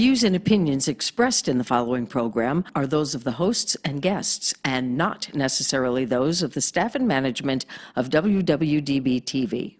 views and opinions expressed in the following program are those of the hosts and guests, and not necessarily those of the staff and management of WWDB TV.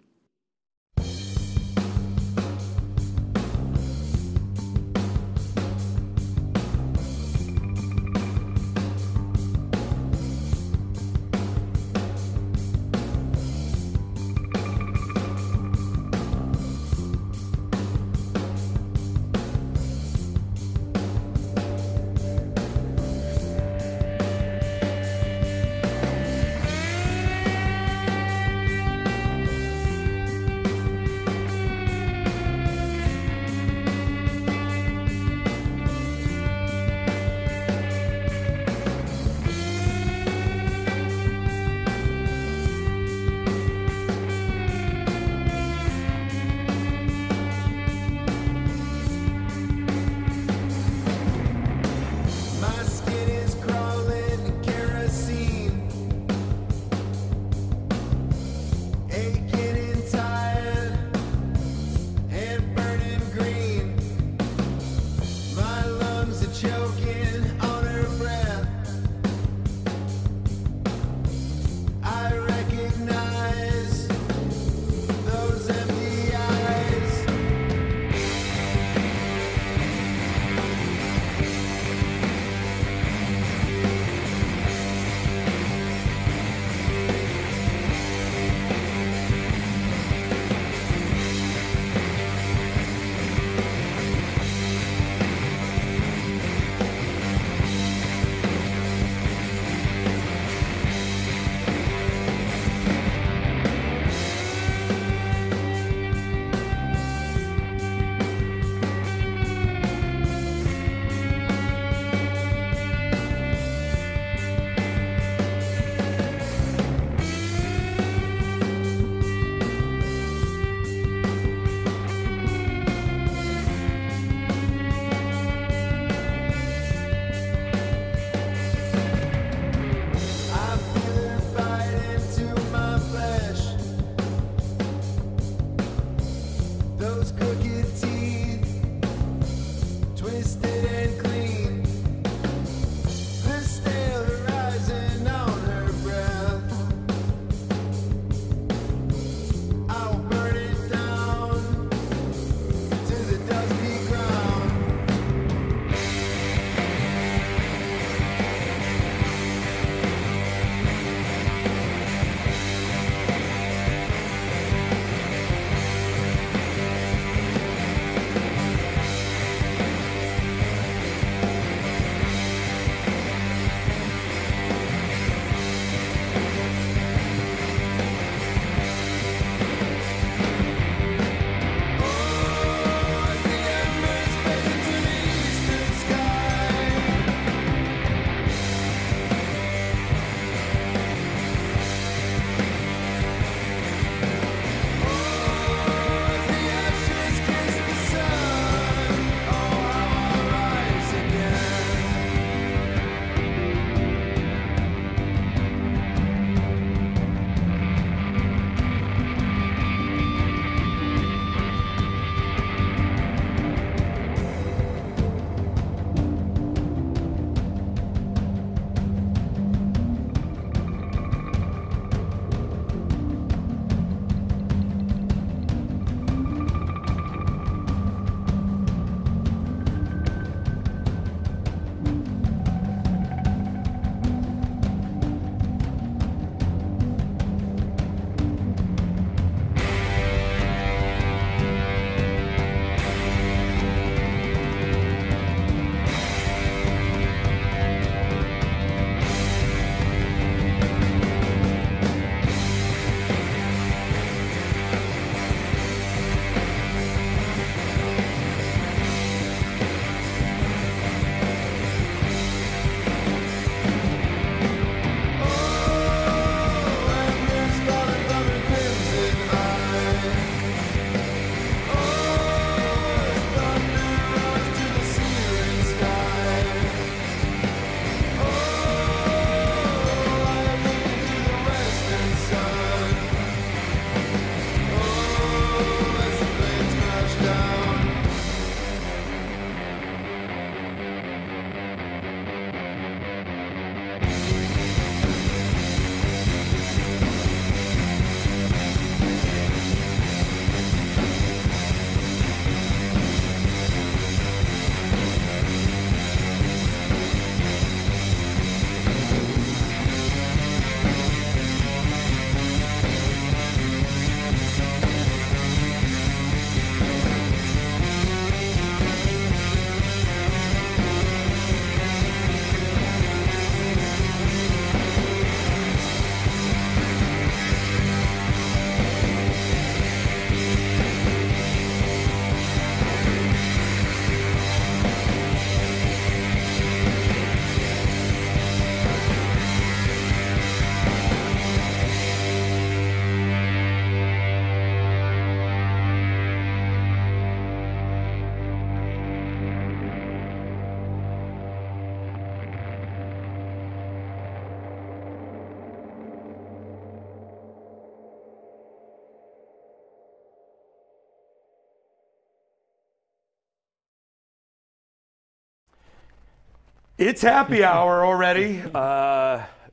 It's happy hour already.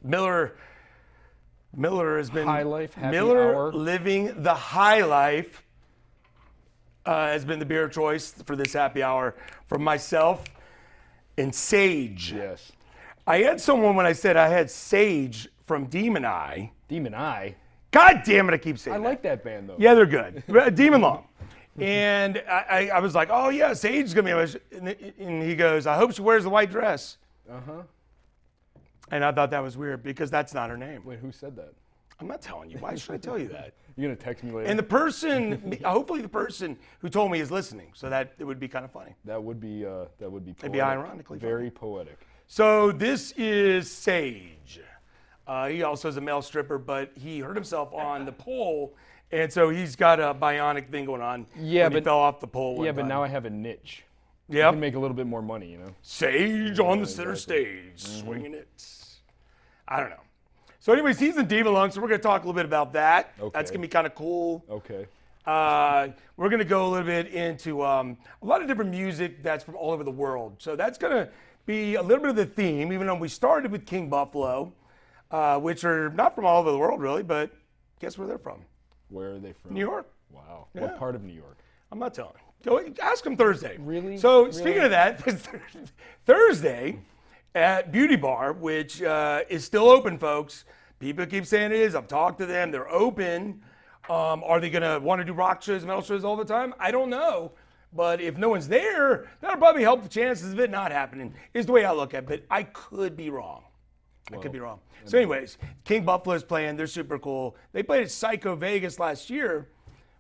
Miller has been High life, happy Miller hour. living the high life has been the beer choice for this happy hour from myself and Sage. Yes. I had someone when I said I had Sage from Demon Eye. Demon Eye. God damn it, I keep saying I that. like that band though. Yeah, they're good. Demon Long. And I was like, oh yeah, Sage is gonna be on my and he goes, I hope she wears the white dress. Uh-huh. And I thought that was weird because that's not her name. Wait, who said that? I'm not telling you. Why should I tell you that? You're gonna text me later. And the person, hopefully the person who told me is listening, so that it would be kind of funny. That would be poetic. It'd be ironically very poetic. So this is Sage. He also is a male stripper, but he hurt himself on the pole, and so he's got a bionic thing going on. Yeah, when he but fell off the pole. Yeah, but now I have a niche. Yep. I can make a little bit more money, you know. Sage on the center stage, swinging it. I don't know. So anyways, he's in Demon Lung, so we're going to talk a little bit about that. Okay. That's going to be kind of cool. Okay. We're going to go a little bit into a lot of different music that's from all over the world. So that's going to be a little bit of the theme, even though we started with King Buffalo, which are not from all over the world, really, but guess where they're from? Where are they from? New York. Wow. Yeah. What part of New York? I'm not telling. Go ask them Thursday. Really? So speaking of that, Thursday at Beauty Bar, which is still open, folks. People keep saying it is. I've talked to them. They're open. Are they going to want to do rock shows, metal shows all the time? I don't know. But if no one's there, that'll probably help the chances of it not happening, is the way I look at it. But I could be wrong. I could be wrong. So anyways, King Buffalo's playing. They're super cool. They played at Psycho Vegas last year,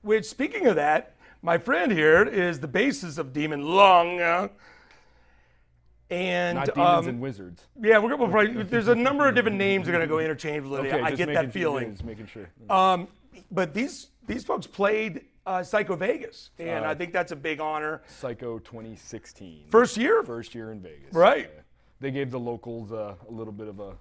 which, speaking of that, my friend here is the bassist of Demon Lung. And Not demons and wizards. yeah, we'll probably, there's a number of different names that are going to go interchangeably. Okay, I just get that making feeling. Just making sure. But these folks played Psycho Vegas, and I think that's a big honor. Psycho 2016. First year? First year in Vegas. Right. Yeah. They gave the locals a little bit of a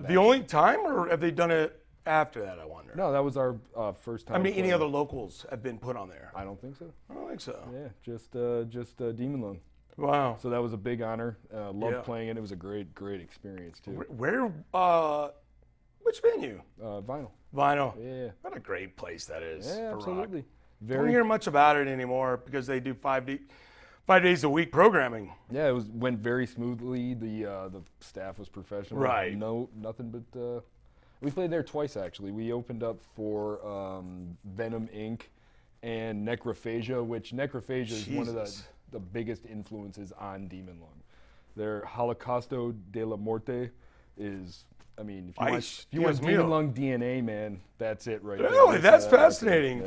The only time, or have they done it after that, I wonder? No, that was our first time. I mean, any playing. other locals have been put on there? I don't think so. I don't think so. Yeah, just Demon Lung. Wow. So that was a big honor. Loved Yeah. playing it. It was a great experience too. Where which venue? Vinyl. Vinyl. Yeah. What a great place that is. Yeah, for absolutely. Rock. Don't hear much about it anymore because they do 5 days a week programming. Yeah, went very smoothly. The staff was professional. Right. No, nothing but. We played there twice actually. We opened up for Venom Inc. and Necrophagia, which Necrophagia is one of the biggest influences on Demon Lung. Their Holocausto de la Muerte is, I mean, if you want Demon Lung DNA, man, that's it right there. Really? That's fascinating.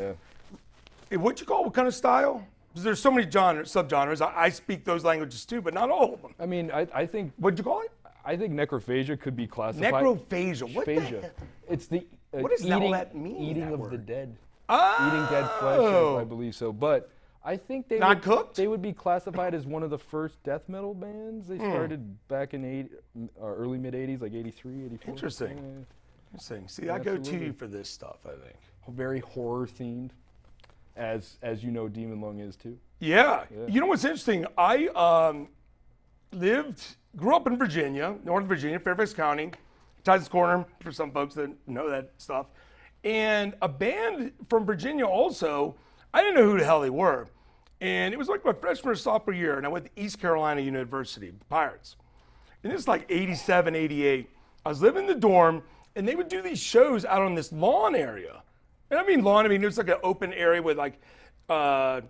Yeah. What kind of style? Because there's so many subgenres. I speak those languages too, but not all of them. I mean, I think. What'd you call it? I think Necrophagia could be classified. Necrophagia. What the hell? It's the what does all that mean? Eating that of word? the dead. Oh. Eating dead flesh, I believe so. But I think they not cooked. They would be classified as one of the first death metal bands. They started back in early mid '80s, like '83, '84. Interesting. Yeah. Interesting. See, I go to you for this stuff. I think very horror themed, as you know, Demon Lung is too. Yeah. You know what's interesting? I grew up in Virginia, Northern Virginia, Fairfax County, Tyson's Corner, for some folks that know that stuff. And a band from Virginia also, I didn't know who the hell they were. And it was like my freshman or sophomore year, and I went to East Carolina University, Pirates. And this is like 87, 88. I was living in the dorm, and they would do these shows out on this lawn area. And I mean lawn, it was like an open area with like, a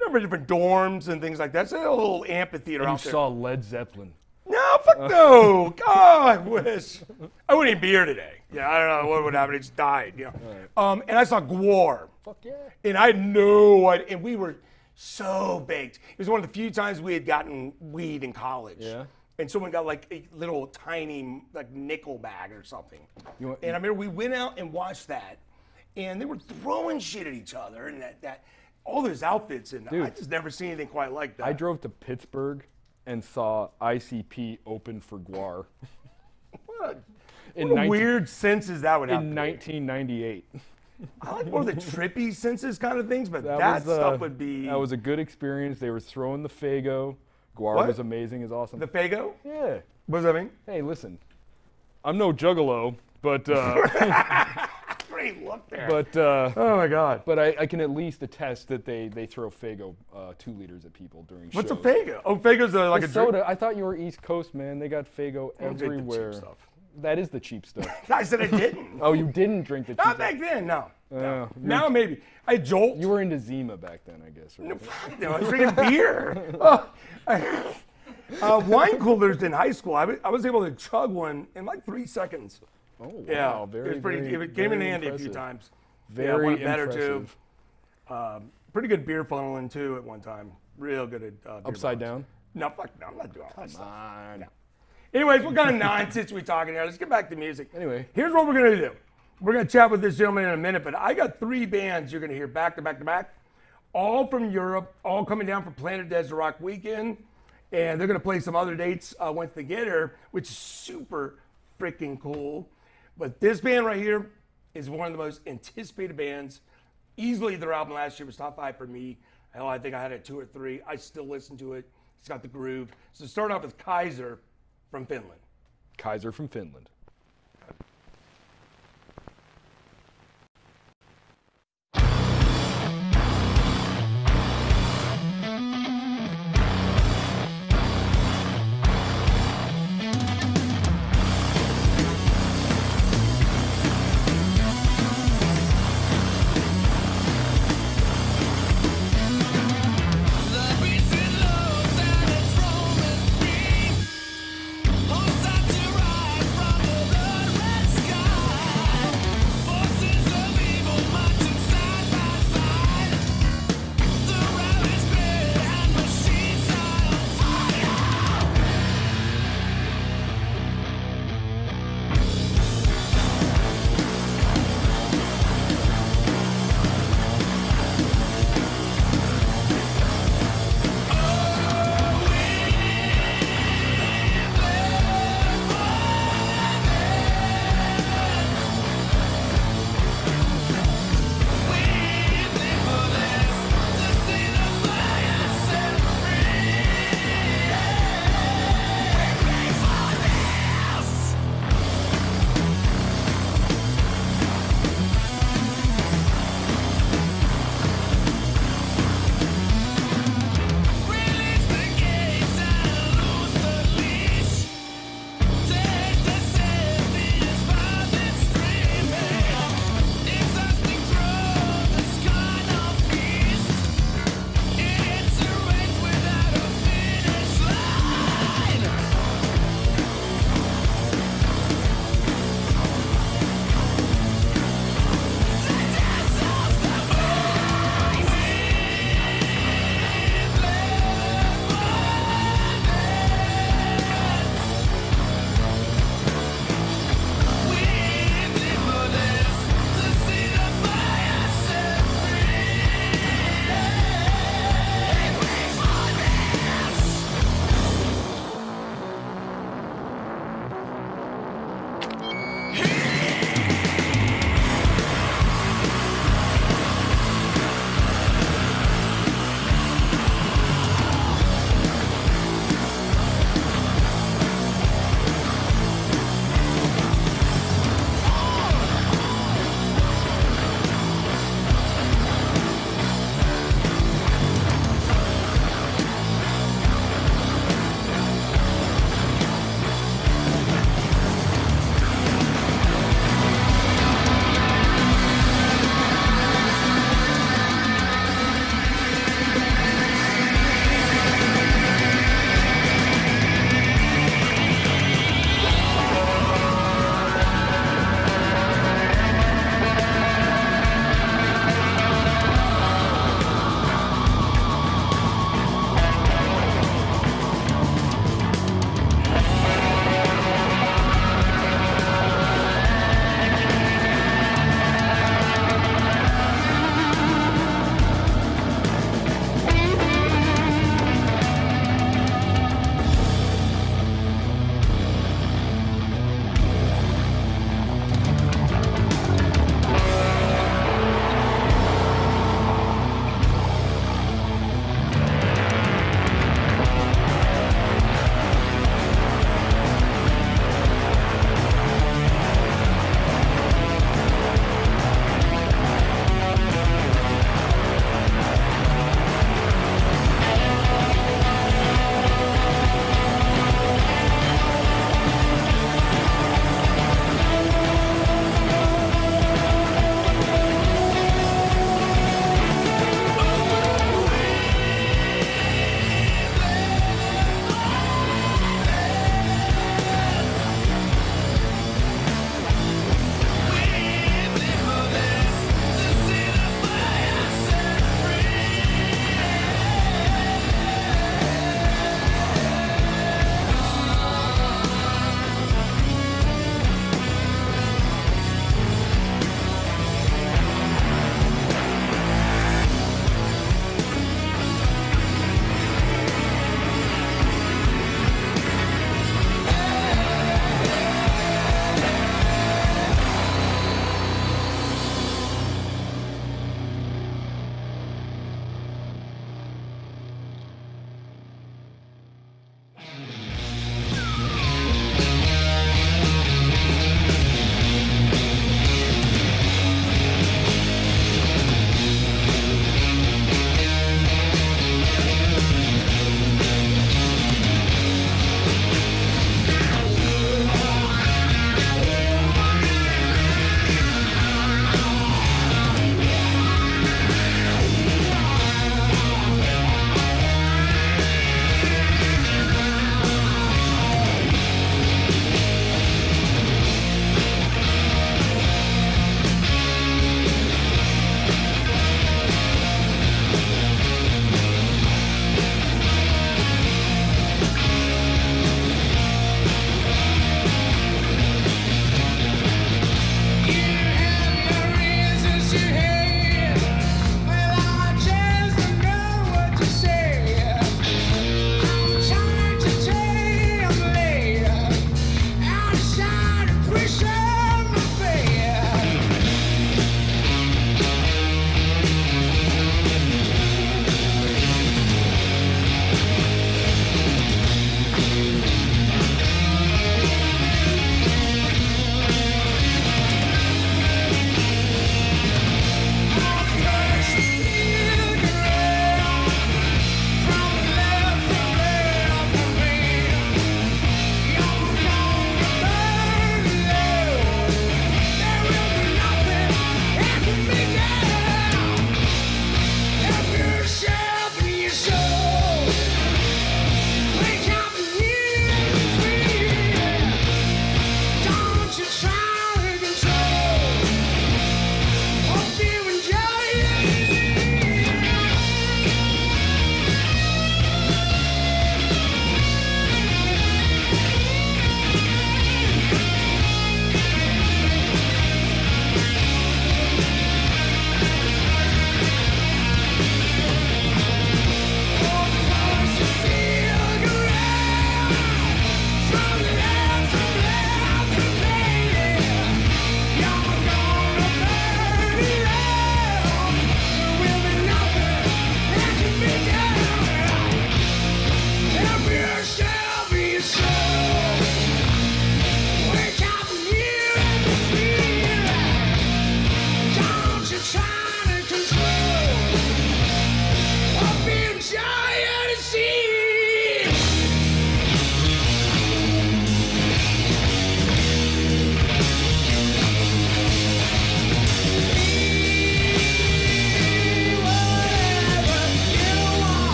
number of different dorms and things like that. It's a little amphitheater And out you there. saw Led Zeppelin. No, fuck no. God, I wish. I wouldn't even be here today. Yeah, I don't know what would happen. It just died, you know. Right. And I saw Gwar. Fuck yeah. And I had no idea. And we were so baked. It was one of the few times we had gotten weed in college. Yeah. And someone got like a little tiny like nickel bag or something. And I remember we went out and watched that. And they were throwing shit at each other. And that all those outfits. And I just never seen anything quite like that. I drove to Pittsburgh and saw ICP open for Gwar. What weird senses that would have. In 1998. I like more the trippy senses kind of things, but that stuff would be. That was a good experience. They were throwing the Fago. Guar was amazing, is awesome. The Faygo? Yeah. What does that mean? Hey, listen, I'm no juggalo, but Great look there. but oh my God. but I can at least attest that they throw Faygo 2 liters at people during What's shows. a Faygo? Oh, Faygo's like The a soda. drink. I thought you were East Coast, man. They got Faygo I don't drink the cheap everywhere. stuff. That is the cheap stuff. I said I didn't. Oh, you didn't drink the cheap Not stuff. back then, no. No. you're- Now maybe. I Jolt. You were into Zima back then, I guess. Right? No, I was drinking beer. Wine coolers in high school. I was able to chug one in like 3 seconds. Oh, wow. Yeah, Very, it was pretty. very, It came in very handy a few impressive. times. Very one better too. impressive. Pretty good beer funneling too at one time. Real good at beer Upside bongs. down? No, fuck no. I'm not doing all that stuff. Fine. Anyways, what kind of nonsense are we talking here? Let's get back to music. Anyway. Here's what we're gonna do. We're gonna chat with this gentleman in a minute, but I got 3 bands you're gonna hear back to back to back, all from Europe, all coming down for Planet Desert Rock Weekend, and they're gonna play some other dates once they get here, which is super freaking cool. But this band right here is one of the most anticipated bands. Easily their album last year was top 5 for me. Hell, I think I had it 2 or 3. I still listen to it. It's got the groove. So start off with Kaiser from Finland. Kaiser from Finland. From the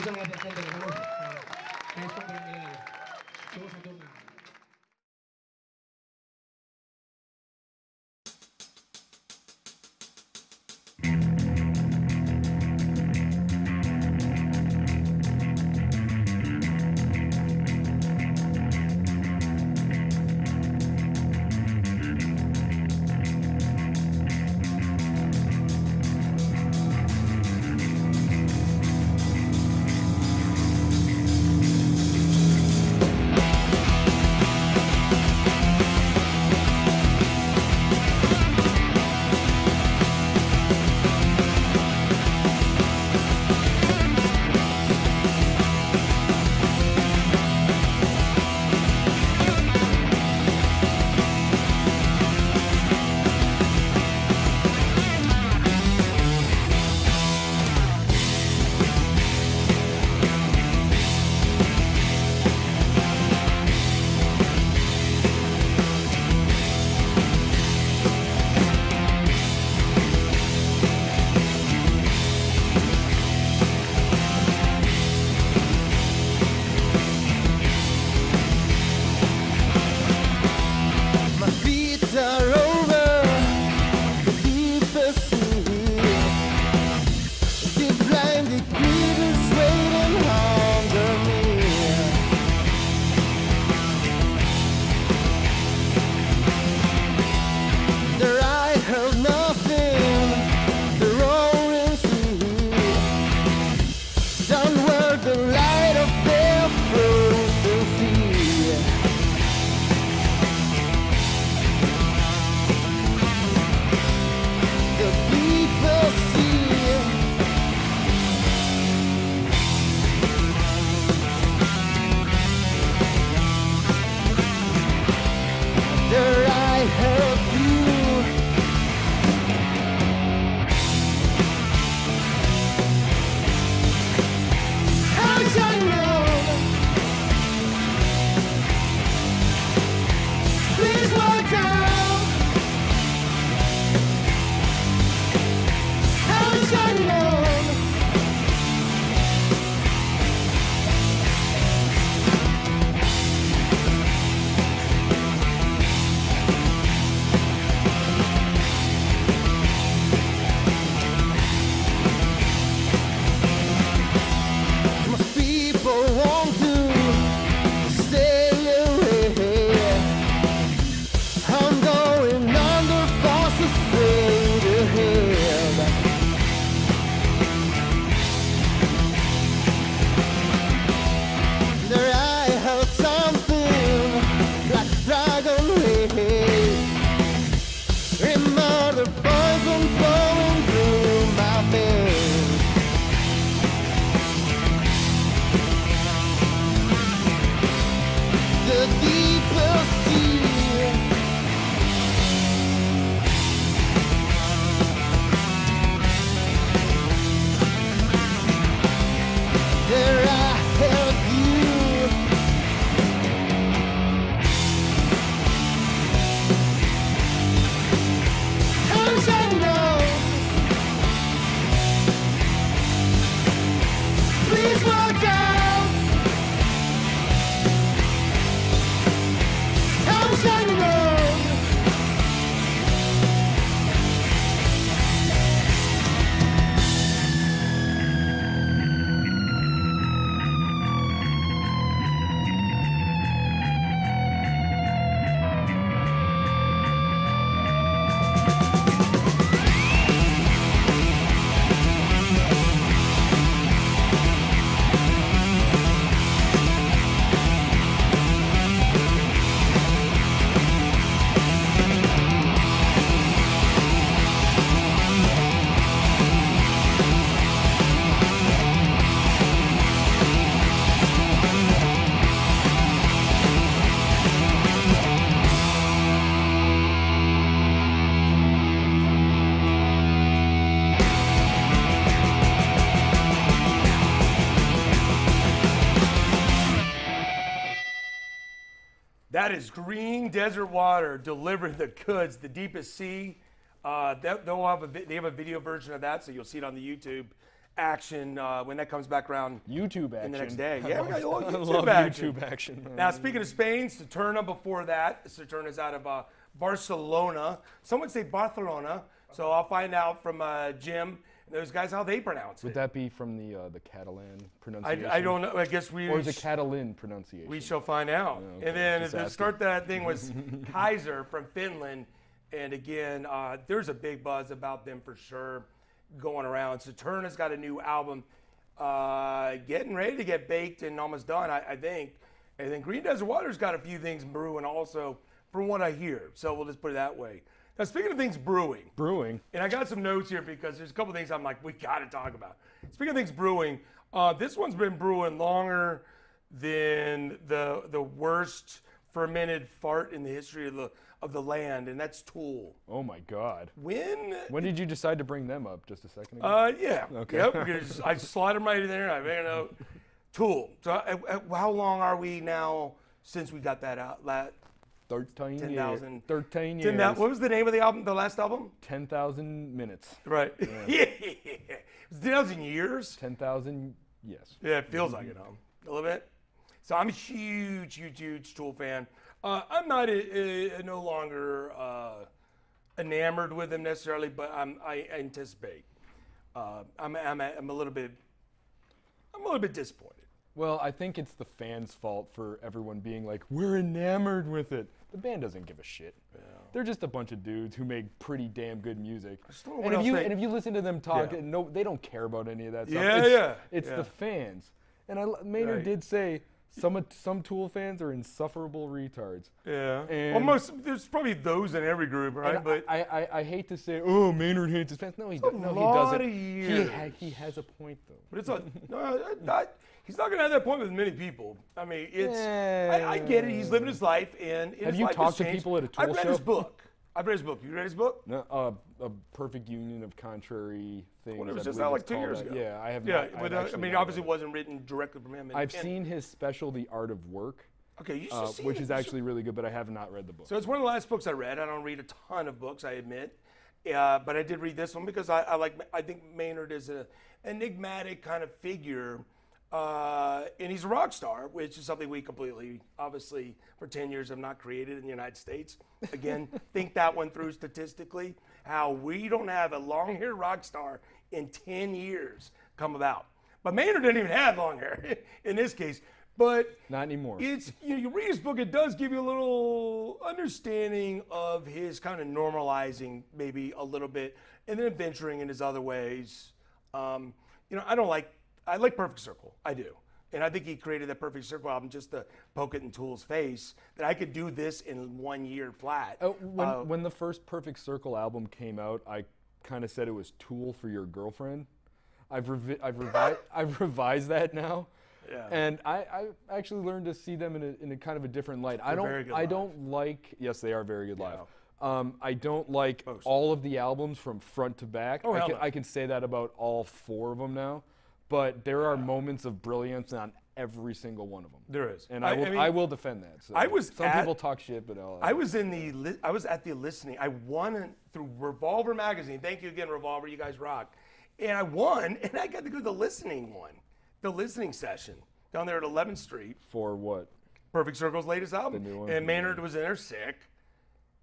Muchas gracias, gente. Nos vemos. Esto para que todos se tomen. the deeper sea. There I held you. How shall I know? Please walk out. How shall I know? That is Green Desert Water delivering the goods, the deepest sea. They have a video version of that, so you'll see it on the YouTube action when that comes back around. YouTube action. In the next day. Yeah, we got a little I YouTube love action. YouTube action. Now, speaking of Spain, Saturna before that. Saturna's out of Barcelona. Some would say Barcelona, so I'll find out from Jim and those guys how they pronounce Would it. that be from the Catalan pronunciation? I don't know. I guess we. Or is it Catalan pronunciation? We shall find out. okay, And then just to asking. start that thing was Kaiser from Finland. And again, there's a big buzz about them for sure going around. Saturna's got a new album getting ready to get baked and almost done, I think. And then Green Desert Water's got a few things brewing also, from what I hear. So we'll just put it that way. Now, speaking of things brewing. And I got some notes here because there's a couple things I'm like, we got to talk about. Speaking of things brewing, this one's been brewing longer than the worst fermented fart in the history of the land, and that's Tool. Oh my God. When did you decide to bring them up? Just a second ago? Yeah. Okay. Yep. I slide them right in there. I made a note. Tool. So how long are we now since we got that out? 13 years. 10,000. 13 years. What was the name of the album? The last album? 10,000 minutes. Right. Yeah. It was 10,000 years. 10,000. Yes. Yeah, it feels like it, huh? A little bit. So I'm a huge Tool fan. I'm not no longer enamored with them necessarily, but I anticipate. I'm a little bit disappointed. Well, I think it's the fans' fault for everyone being like, we're enamored with it. The band doesn't give a shit. Yeah. They're just a bunch of dudes who make pretty damn good music. And if you listen to them talk, no, they don't care about any of that stuff. It's the fans. And Maynard did say some Tool fans are insufferable retards. Yeah. And almost. There's probably those in every group, right? But I hate to say, oh, Maynard hates his fans. No, he doesn't. He has a point though. But it's he's not going to have that point with many people. I mean, I get it. He's living his life, and have you talked to people at a Tool show? I've read his book. You read his book? No, a perfect union of contrary things. Well, it was just out like 2 years ago. Yeah, I have. Yeah, I mean, obviously, it wasn't written directly from him. I've seen his special, The Art of Work. Okay, you should see which is actually really good, but I have not read the book. So it's one of the last books I read. I don't read a ton of books, I admit, but I did read this one because I think Maynard is an enigmatic kind of figure. And he's a rock star, which is something we completely, obviously, for 10 years have not created in the United States. Again, think that one through statistically, how we don't have a long-haired rock star in 10 years come about. But Maynard didn't even have long hair in this case. But not anymore. It's you read his book, it does give you a little understanding of his kind of normalizing maybe a little bit, and then venturing in his other ways. I like Perfect Circle, I do. And I think he created that Perfect Circle album just to poke it in Tool's face, that I could do this in 1 year flat. When the first Perfect Circle album came out, I kind of said it was Tool for your girlfriend. I've revised that now, Yeah. And I actually learned to see them in a kind of a different light. very good I live. don't like. Yes, they are very good live. Yeah. I don't like Most. all of the albums from front to back. Oh, hell no. I can say that about all 4 of them now. But there are moments of brilliance on every single one of them. There is. And I I mean, will defend that. So I was some at- people talk shit, but I was at the listening. I won through Revolver magazine. Thank you again, Revolver. You guys rock. And I won, and I got to go to the listening one, the listening session down there at 11th Street. for what? Perfect Circle's latest album. The new one? And Maynard was in there sick,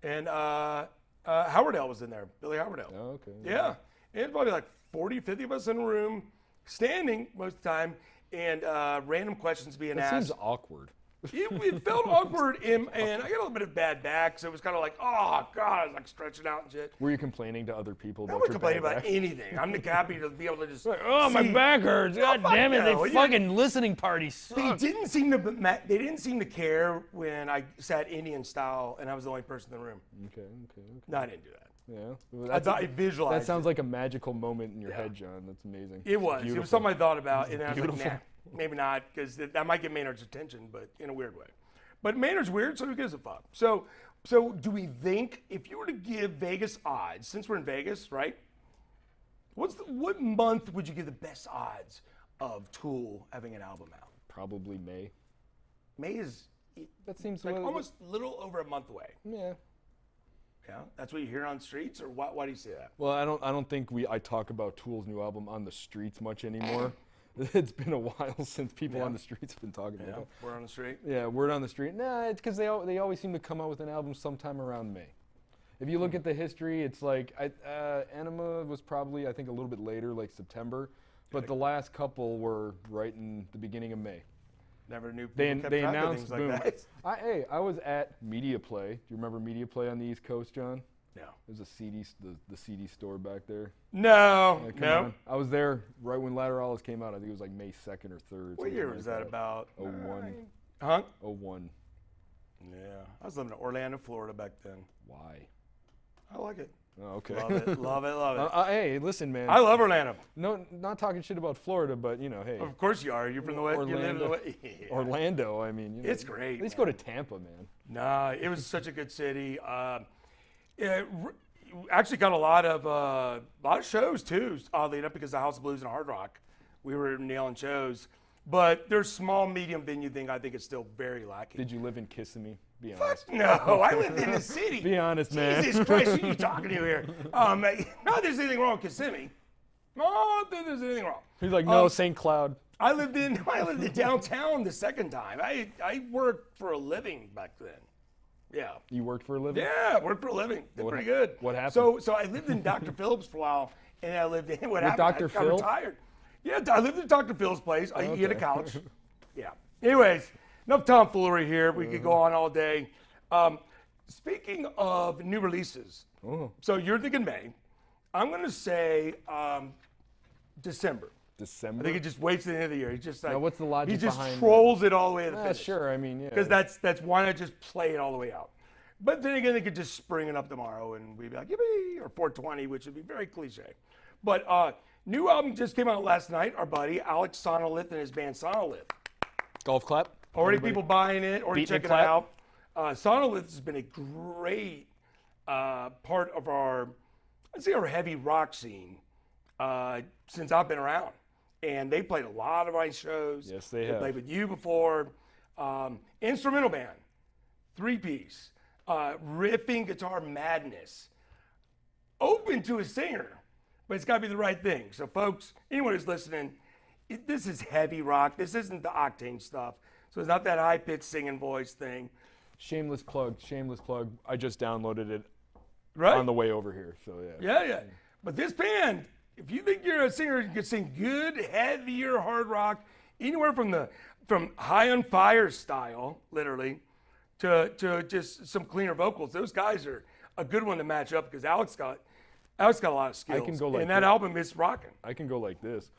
and Howardell was in there, Billy Howardell. Oh, okay. Yeah, and probably like 40, 50 of us in a room, standing most of the time, and random questions being That asked. seems awkward. It felt awkward, and I got a little bit of bad back, so it was kind of like, oh God, I was like stretching out and shit. Were you complaining to other people I about wasn't your complaining bad about back? anything. I'm happy to be able to just. Oh, my see- back hurts. God fuck damn it. no. They You- fucking listening party They sucks. didn't seem to. They didn't seem to care when I sat Indian style and I was the only person in the room. Okay. No, I didn't do that. Yeah. I thought I visualized. That sounds like a magical moment in your head, John. That's amazing. It was. It Beautiful. was something I thought about, and I was Beautiful. like, nah, maybe not, because that might get Maynard's attention, but in a weird way. But Maynard's weird, so who gives a fuck? So do we think if you were to give Vegas odds, since we're in Vegas, right? What month would you give the best odds of Tool having an album out? Probably May. May is That seems like what- almost a little over a month away. Yeah. Yeah, that's what you hear on streets, or why do you say that? Well, I don't think I talk about Tool's new album on the streets much anymore. It's been a while since people on the streets have been talking about it. We're on the street. Yeah, word on the street. Nah, it's because they always seem to come out with an album sometime around May. If you look at the history, it's like Enema was probably, I think, a little bit later, like September, but the last couple were right in the beginning of May. Never knew people They kept they track of announced things boom. like that. I was at Media Play. Do you remember Media Play on the East Coast, John? No. There's a the CD store back there. No. Yeah, come No. on. I was there right when Lateralis came out. I think it was like May 2nd or 3rd. What year was that about? 01. Huh? 01. Yeah. I was living in Orlando, Florida back then. Why? I like it. Oh, okay. Love it. Love it. Love it. Hey, listen, man. I love Orlando. No, not talking shit about Florida, but you know, hey, Of course you are. You're from the West. You live in the Orlando. West. Yeah. Orlando. I mean, you know, It's great, At least man. go to Tampa, man. Nah, it was such a good city. Actually got a lot of shows too. Oddly enough, because the House of Blues and Hard Rock, we were nailing shows. But their small, medium venue thing, I think, is still very lacking. Did you live in Kissimmee? Be honest. Fuck no, I live in the city. Be honest, man. Jesus Christ, who are you talking to here? Not that there's anything wrong with Kissimmee. Not that there's anything wrong. He's like, no, St. Cloud. I lived in downtown the second time. I worked for a living back then. Yeah. You worked for a living? Yeah, worked for a living. Did What pretty hap- good. what happened? So I lived in Dr. Phil's for a while, and I lived in what happened? Dr. I got Phil? retired. Yeah, I lived in Dr. Phil's place. He had a Okay. couch. Yeah. Anyways, enough tomfoolery here. We could go on all day. Speaking of new releases, so you're thinking May. I'm going to say December. December? I think it just waits to the end of the year. He just like, Now, what's the logic he just behind trolls it all the way to the Ah, finish. sure, I mean, yeah. Because that's why not just play it all the way out. But then again, they could just spring it up tomorrow and we'd be like, yippee, or 420, which would be very cliche. But new album just came out last night. Our buddy Alex Sonolith and his band Sonolith. Golf clap? Already Everybody? people buying it, already Beating it checking it clap? out. Sonolith has been a great part of our heavy rock scene since I've been around. And they played a lot of my shows. Yes, they have. Played with you before. Instrumental band, 3-piece, riffing guitar madness. Open to a singer, but it's got to be the right thing. So, folks, anyone who's listening, this is heavy rock. This isn't the Octane stuff. So it's not that high-pitched singing voice thing. Shameless plug. I just downloaded it Right? on the way over here, so yeah. Yeah. But this band, if you think you're a singer who can sing good, heavier hard rock, anywhere from High on Fire style, literally, to just some cleaner vocals, those guys are a good one to match up because Alex got a lot of skills. can go like and that this. album is rocking. I can go like this.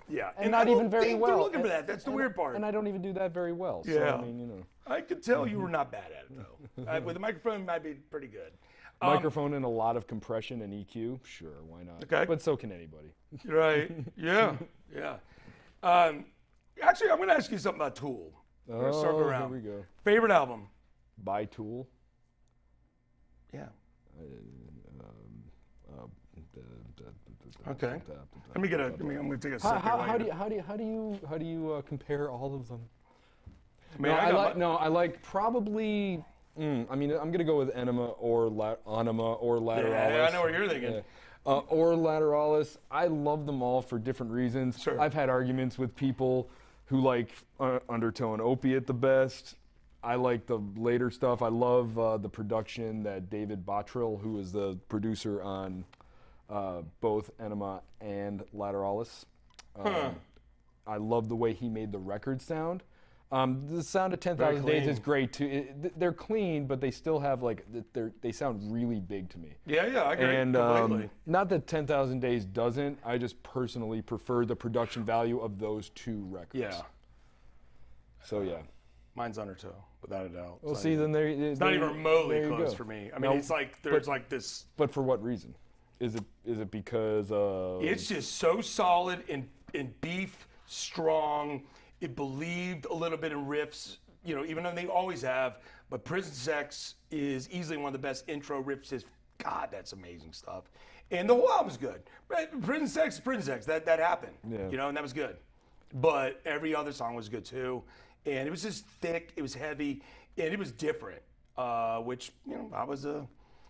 Yeah. And I not don't even very think well. They're looking for that. That's the weird part. And I don't even do that very well. So, Yeah. I mean, you know. I could tell you were not bad at it though. With the microphone, it might be pretty good. Microphone and a lot of compression and EQ, sure, why not? Okay. But so can anybody. Right. Yeah. Yeah. Actually, I'm going to ask you something about Tool. We're going to circle around. Here we go. Favorite album? By Tool. Yeah. Okay. Let me get a. I'm going to take a second. How do you compare all of them? Man, I like probably. I mean, I'm gonna go with Anima or Lateralis. Yeah, I know what you're thinking. Yeah. Or Lateralis. I love them all for different reasons. Sure. I've had arguments with people who like Undertow and Opiate the best. I like the later stuff. I love the production that David Bottrill, who is the producer on both Anima and Lateralis. I love the way he made the record sound. The sound of 10,000 Days is great too. They're clean, but they still have like they sound really big to me. Yeah, I agree And completely. not that 10,000 Days doesn't. I just personally prefer the production value of those two records. Yeah. So yeah. Mine's Undertow, without a doubt. Well, see, then it's not even remotely close for me. I mean, No, it's like there's like this. But for what reason? Is it because It's just so solid in beef, strong. It believed a little bit in riffs, you know, even though they always have. But Prison Sex is easily one of the best intro riffs. God, that's amazing stuff. And the whole album's good. But Prison Sex, that happened. Yeah. You know, and that was good. But every other song was good too. And it was just thick, it was heavy, and it was different. Which, you know, I was a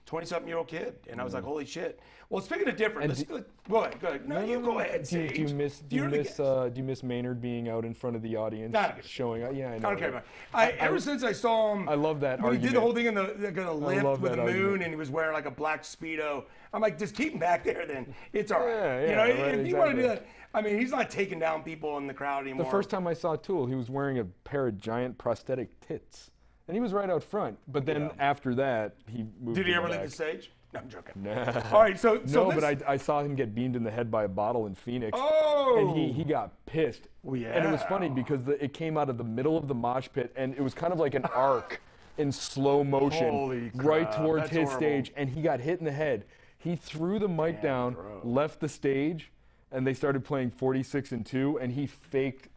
20-something-year-old kid, and I was like, holy shit. Well, speaking of different, go ahead. No, you go ahead, Do Sage. you miss Maynard being out in front of the audience, showing? Yeah, I know. I don't care about it. Ever since I saw him, I love that when argument. he did the whole thing in the lift love with the that moon, argument. and he was wearing like a black Speedo. I'm like, just keep him back there then. It's all right. Yeah, you know, right, if you want to do exactly. that, I mean, he's not taking down people in the crowd anymore. The first time I saw Tool, he was wearing a pair of giant prosthetic tits. And he was right out front. But then after that, he moved. Did he ever back. leave the stage? No, I'm joking. Nah. All right, so No, this, but I saw him get beamed in the head by a bottle in Phoenix. Oh! And he got pissed. Well, yeah. And it was funny because it came out of the middle of the mosh pit, and it was kind of like an arc in slow motion Holy right crap, towards that's his horrible. stage, and he got hit in the head. He threw the mic down, left the stage, and they started playing 46 and 2, and he faked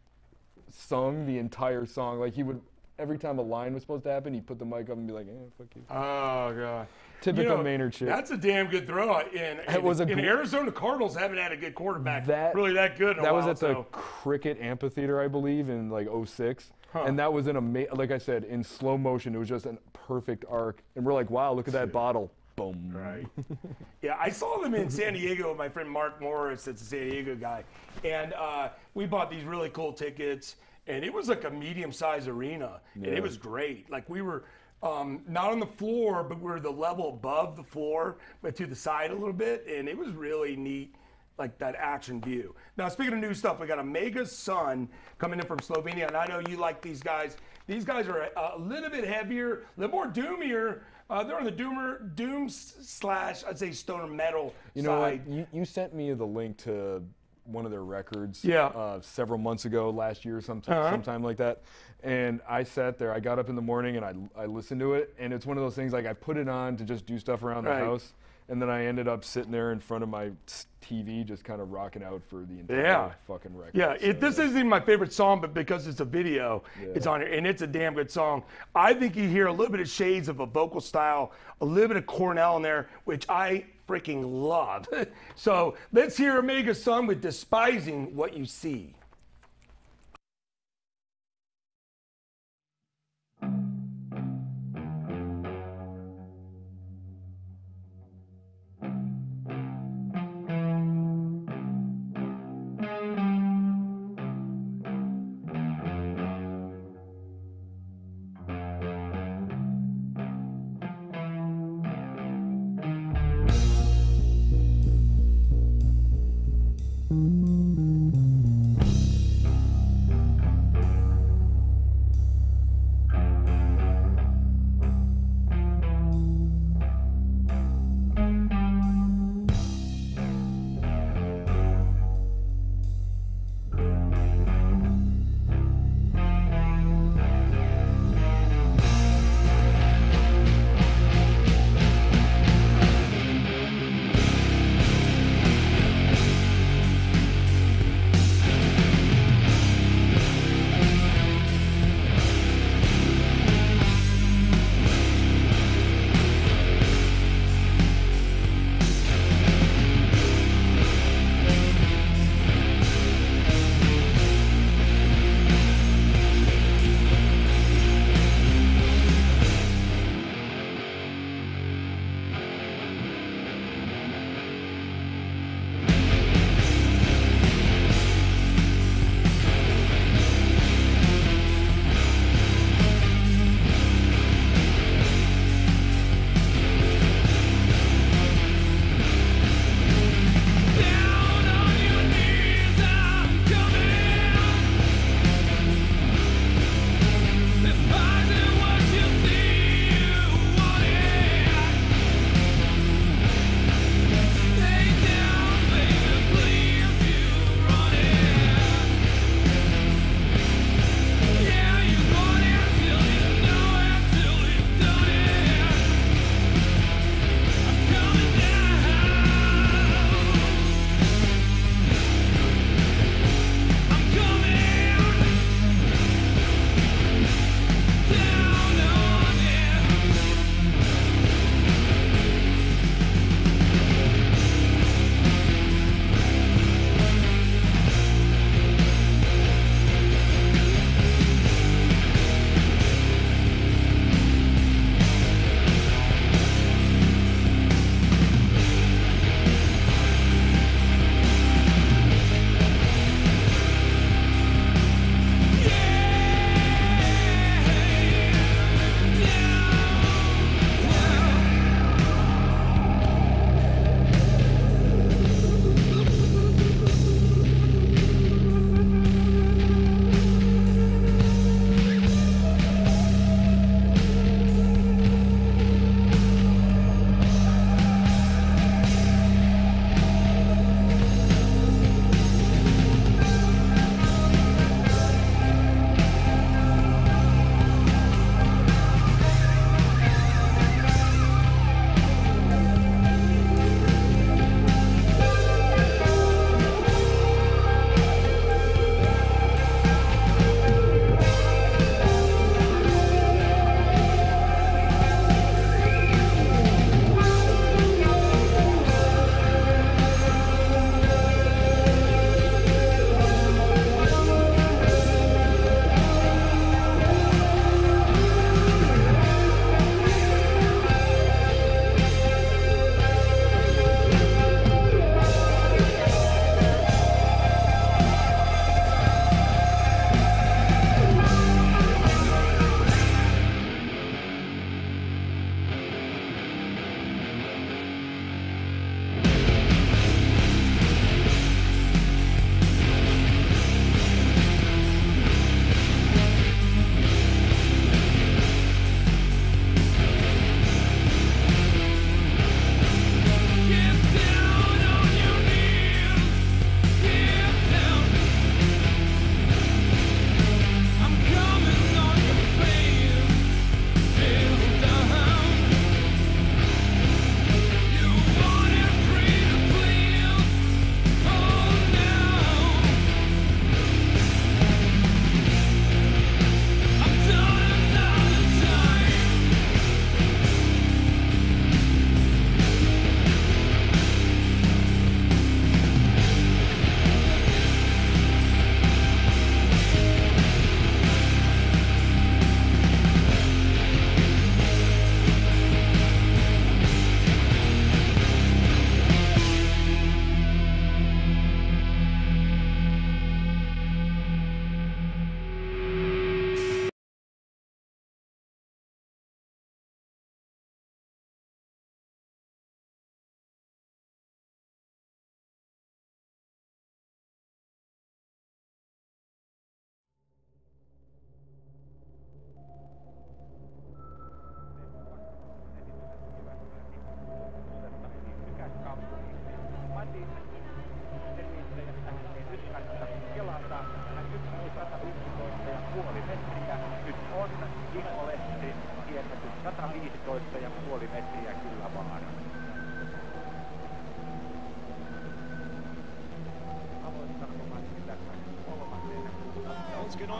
sung the entire song. Like he would, every time a line was supposed to happen, he'd put the mic up and be like, fuck you. Oh, God. Typical Maynard shit. That's a damn good throw. In Arizona Cardinals haven't had a good quarterback really that good in a That while, was at the Cricket Amphitheater, I believe, in like 06. And that was like I said, in slow motion. It was just a perfect arc. And we're like, wow, look at that bottle. Boom. Right. Yeah, I saw them in San Diego with my friend Mark Morris, that's a San Diego guy. And we bought these really cool tickets. And it was like a medium-sized arena. And it was great. Like we were not on the floor, but we were the level above the floor, but to the side a little bit. And it was really neat, like that action view. Now, speaking of new stuff, we got Omega Sun coming in from Slovenia. And I know you like these guys. These guys are a little bit heavier, a little more doomier. They're on the doom slash, I'd say, stoner metal You know side. what? You sent me the link to one of their records several months ago, last year, sometime like that. And I sat there, I got up in the morning and I listened to it. And it's one of those things, like I put it on to just do stuff around the house. And then I ended up sitting there in front of my TV, just kind of rocking out for the entire fucking record. Yeah, this isn't even my favorite song, but because it's a video, it's on here, and it's a damn good song. I think you hear a little bit of shades of a vocal style, a little bit of Cornell in there, which I freaking love. So let's hear Omega Sun with Despising What You See.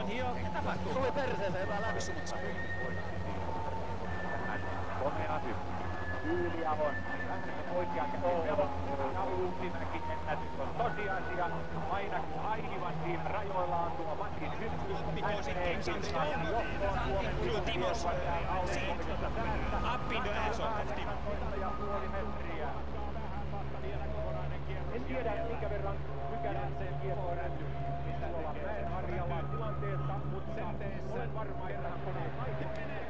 Joo, mitä tapahtuu? Tuli perseeseen vähän läpi sumutsa. Komea hyppy. Tyyliä on. Vähän oikean käsin ja Uusimäki ennätys on tosiasia. Aina kun aivan siinä rajoillaan tuo Matin hyppy. Hän menee kilsaan johtoon Suomen Timos. Up in the ass of Timo. Ja puoli metriä. En tiedä minkä verran Mykälänseen kiekko räty. Tuolla Mäen Harjalla tilanteessa, mutta olen varma, että hän panee kaiken peliin.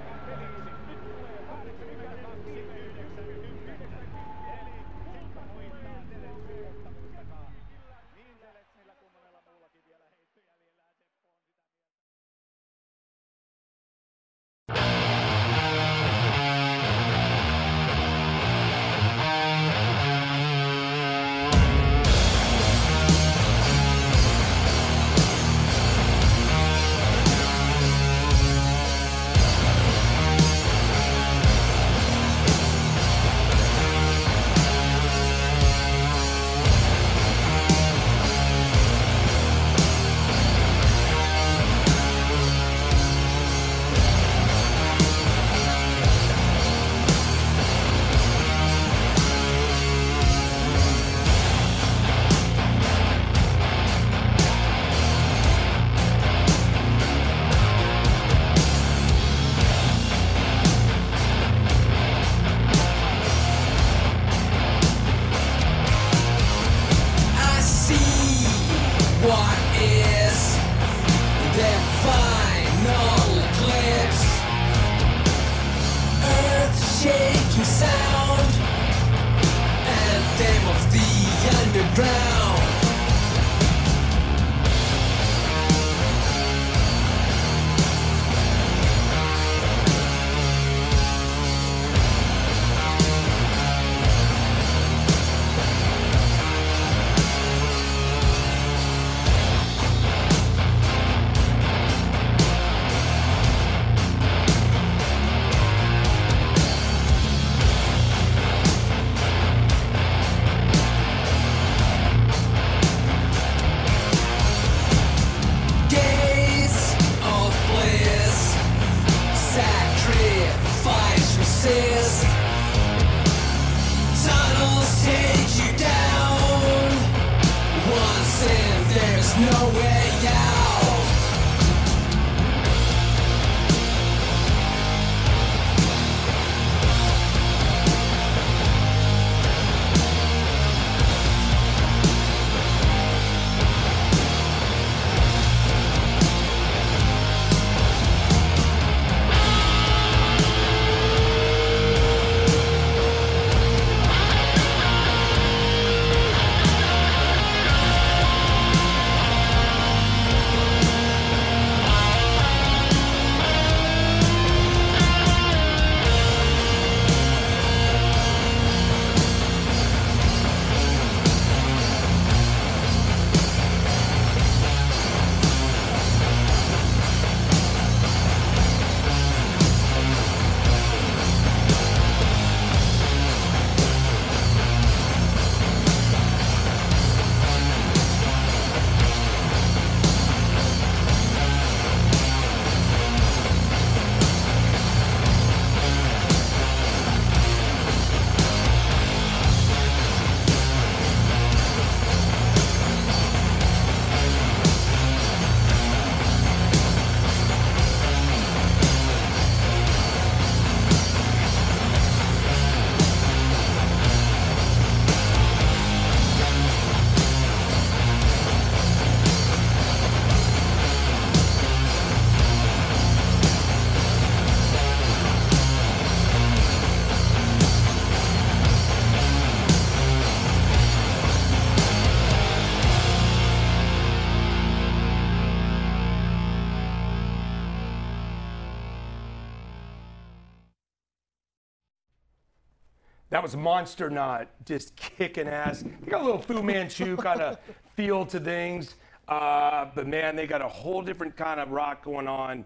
That was Monster Knot, just kicking ass. They got a little Fu Manchu kind of feel to things. But man, they got a whole different kind of rock going on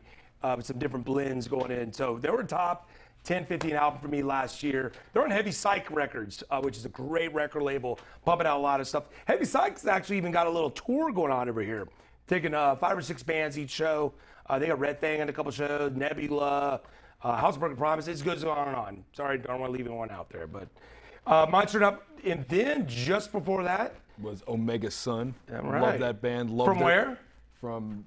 with some different blends going in. So they were top 10, 15 album for me last year. They're on Heavy Psych Records, which is a great record label, pumping out a lot of stuff. Heavy Psych's actually even got a little tour going on over here. taking 5 or 6 bands each show. They got Red Fang in a couple shows, Nebula, House of Broken Promises. It goes on and on. Sorry, I don't want to leave anyone out there, but Monster Up. And then just before that was Omega Sun. Right. Love that band. Loved from it. where? From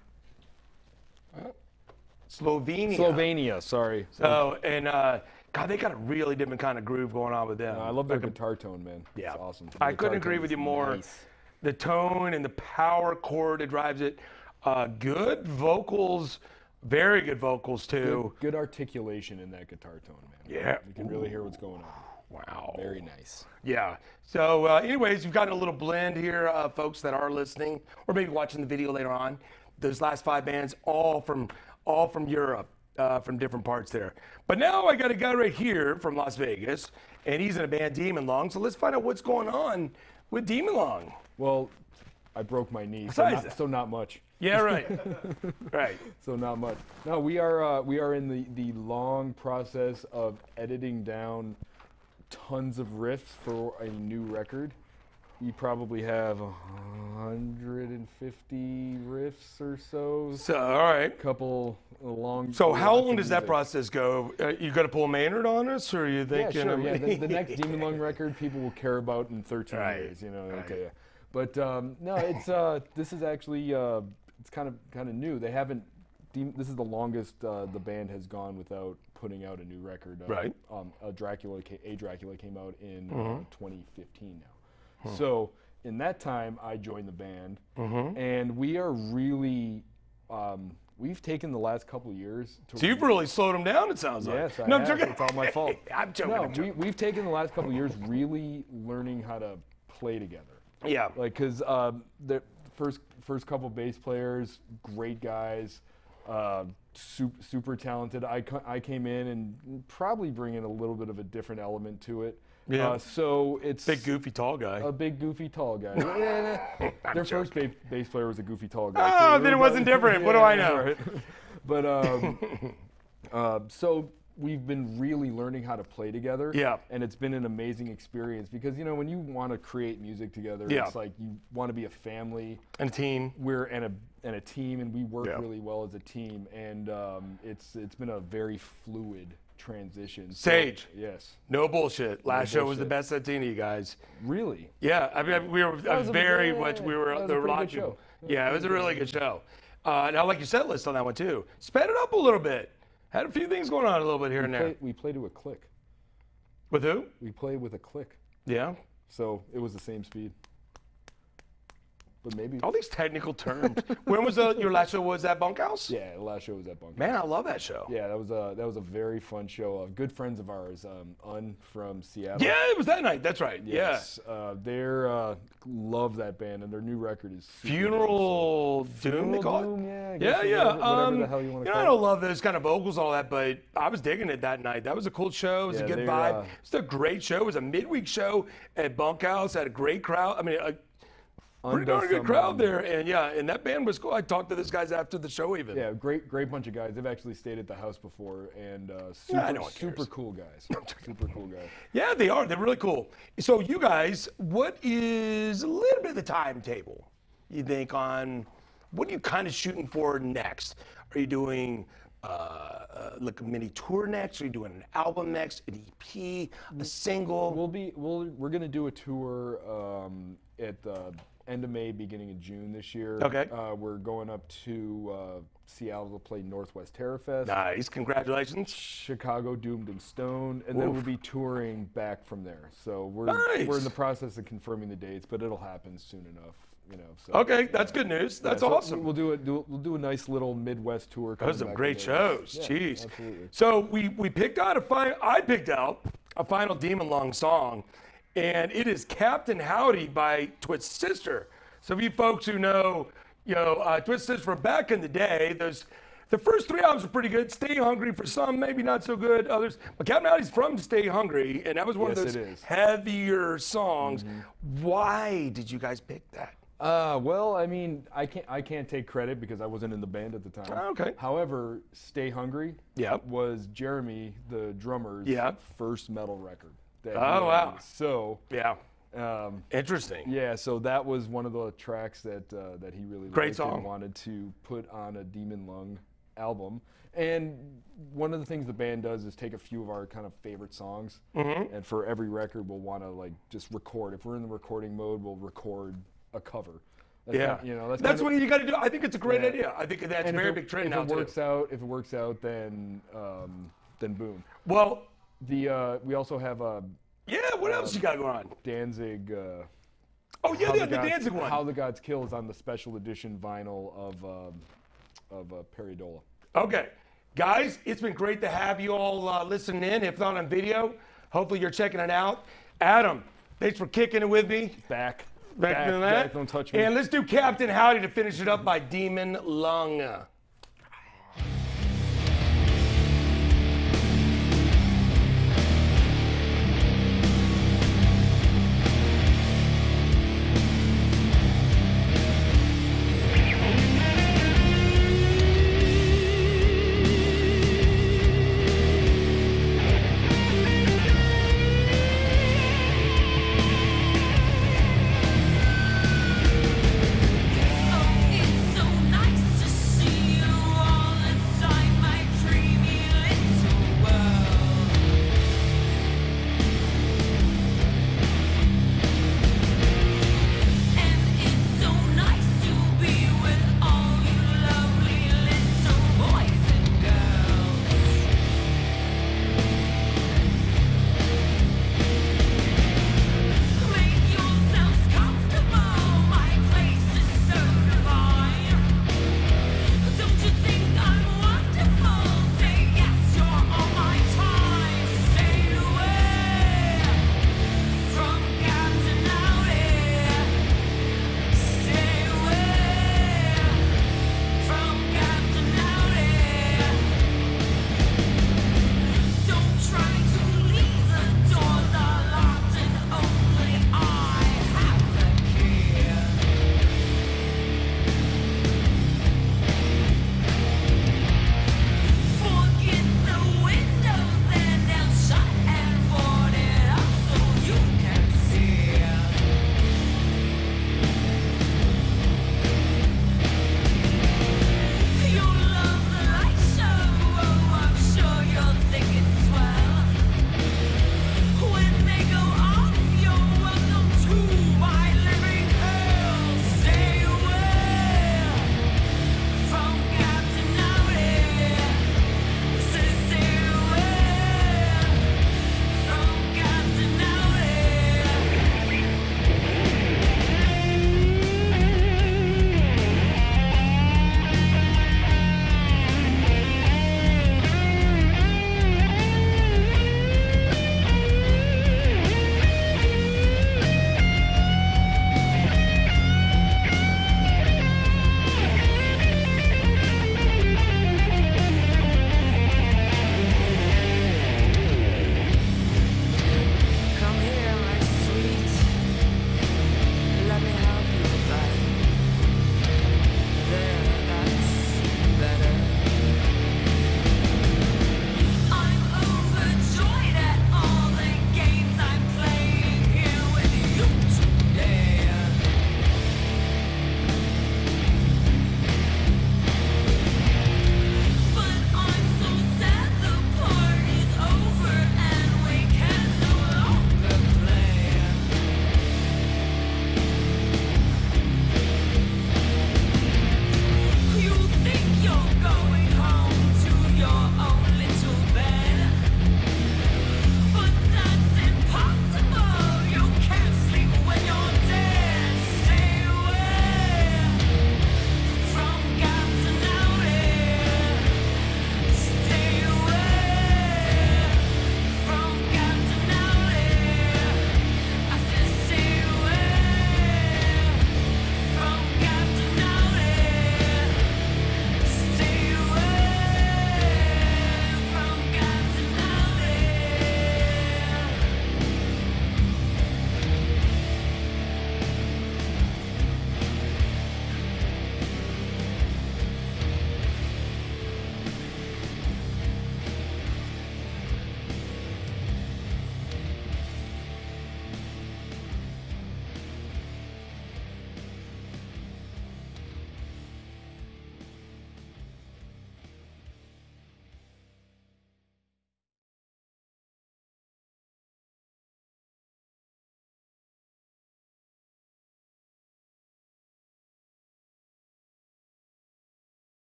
Slovenia. Slovenia, sorry. So, and God, they got a really different kind of groove going on with them. I love their guitar tone, man. Yeah. It's awesome. I The couldn't guitar agree tone with is you more. nice. The tone and the power chord that drives it. Good vocals, very good vocals too. Good articulation in that guitar tone, man. Yeah. You can really hear what's going on. Wow. Very nice. Yeah. So, anyways, you've gotten a little blend here, folks that are listening, or maybe watching the video later on. Those last 5 bands, all from Europe, from different parts there. But now I got a guy right here from Las Vegas, and he's in a band, Demon Long. So let's find out what's going on with Demon Long. Well, I broke my knee, so not much. Yeah, right. Right. So not much. No, we are in the long process of editing down tons of riffs for a new record. You probably have 150 riffs or so. So, all right. Couple long. So how lots long of does that music. process go? You got to pull Maynard on us, or are you Yeah, thinking? sure. Yeah, the next Demon Lung record people will care about in 13 Right, years. You know. right. Okay. Yeah. But no, it's this is actually it's kind of new. They haven't. This is the longest the band has gone without putting out a new record. Right. Dracula came out in 2015 now. So in that time, I joined the band, and we are really. We've taken the last couple of years to. So you've really slowed him down, it sounds like. Yes, I No, I'm have. joking. It's all my fault. I'm joking. No, I'm joking. we've taken the last couple of years really learning how to play together. Yeah. Like, cause the first couple bass players, great guys, super talented. I came in and probably bring in a little bit of a different element to it. Yeah. So it's Big, goofy, tall guy. a big goofy tall guy. Their first bass player was a goofy tall guy. Oh, so then it wasn't different. What do I know? Right. But so we've been really learning how to play together. Yeah. And it's been an amazing experience because, you know, when you want to create music together, Yeah. it's like you want to be a family. And a team. We're and a team, and we work Yeah. really well as a team. And it's been a very fluid transition. So, Sage. yes. No bullshit. Last show was the bullshit. best I've seen of you guys. Really? Yeah, I mean, we were was a- very yeah, much. We were that was the a pretty good logical. show. Yeah, it was a really good show. And I like your set list on that one too. Sped it up a little bit. Had a few things going on a little bit here and there. We play to a click. With who? We play with a click. Yeah. So it was the same speed. But maybe. All these technical terms. When was your last show? Was that Bunkhouse? Yeah, the last show was at Bunkhouse. Man, I love that show. Yeah, that was a very fun show. Good friends of ours, Un from Seattle. Yeah, it was that night. That's right. Yes. They're love that band, and their new record is super Funeral Doom, they call Doom, it? yeah, I Yeah, guess, yeah. whatever the hell you want to I call it. don't love those kind of vocals and all that, but I was digging it that night. That was a cool show. It was a Yeah, good they're, vibe. It was a great show. It was a midweek show at Bunkhouse. Had a great crowd. I mean, a pretty darn good crowd there. And yeah, and that band was cool. I talked to those guys after the show even. Yeah, great bunch of guys. They've actually stayed at the house before, and Yeah, no one super cares. cool guys. Super cool guys. Yeah, they are. They're really cool. So you guys, what is a little bit of the timetable, you think, on what are you kind of shooting for next? Are you doing like a mini tour next? Are you doing an album next, an EP, a single? We're gonna do a tour at the end of May, beginning of June this year. Okay. We're going up to Seattle to play Northwest Terrorfest. Nice, congratulations. Chicago Doomed and Stoned, and then we'll be touring back from there. So we're Nice. in the process of confirming the dates, but it'll happen soon enough. You know. So, Okay, that's good news. That's so awesome. We'll do a nice little Midwest tour. Those are some great shows. Yeah, Jeez. absolutely. So we picked out I picked out a final Demon Long song, and it is Captain Howdy by Twit's Sister. So you folks who know, Twit's Sister from back in the day, the first 3 albums were pretty good. Stay Hungry for some, maybe not so good. Others, but Captain Howdy's from Stay Hungry, and that was one of Yes, those it is. heavier songs. Why did you guys pick that? Well, I mean, I can't take credit because I wasn't in the band at the time. Oh, okay. However, Stay Hungry Yep. was Jeremy, the drummer's Yep. first metal record. That Oh, he wow. made. So Yeah. Interesting. Yeah, so that was one of the tracks that that he really Great liked song. and wanted to put on a Demon Lung album. And one of the things the band does is take a few of our kind of favorite songs, and for every record we'll want to like just record. If we're in the recording mode, we'll record a cover. That's Yeah, kind of, you know, that's what you got to do. I think it's a great idea. I think that's a and very if big trend if now it too. if it works out, then boom. Well, We also have yeah. What else you got going on? Danzig. Oh yeah, How the Gods- Danzig one. How the Gods Kill is on the special edition vinyl of Peridola. Okay, guys, it's been great to have you all listening in. If not on video, hopefully you're checking it out. Adam, thanks for kicking it with me. Back Back to that. don't touch me. And let's do Captain Howdy to finish it up by Demon Lung.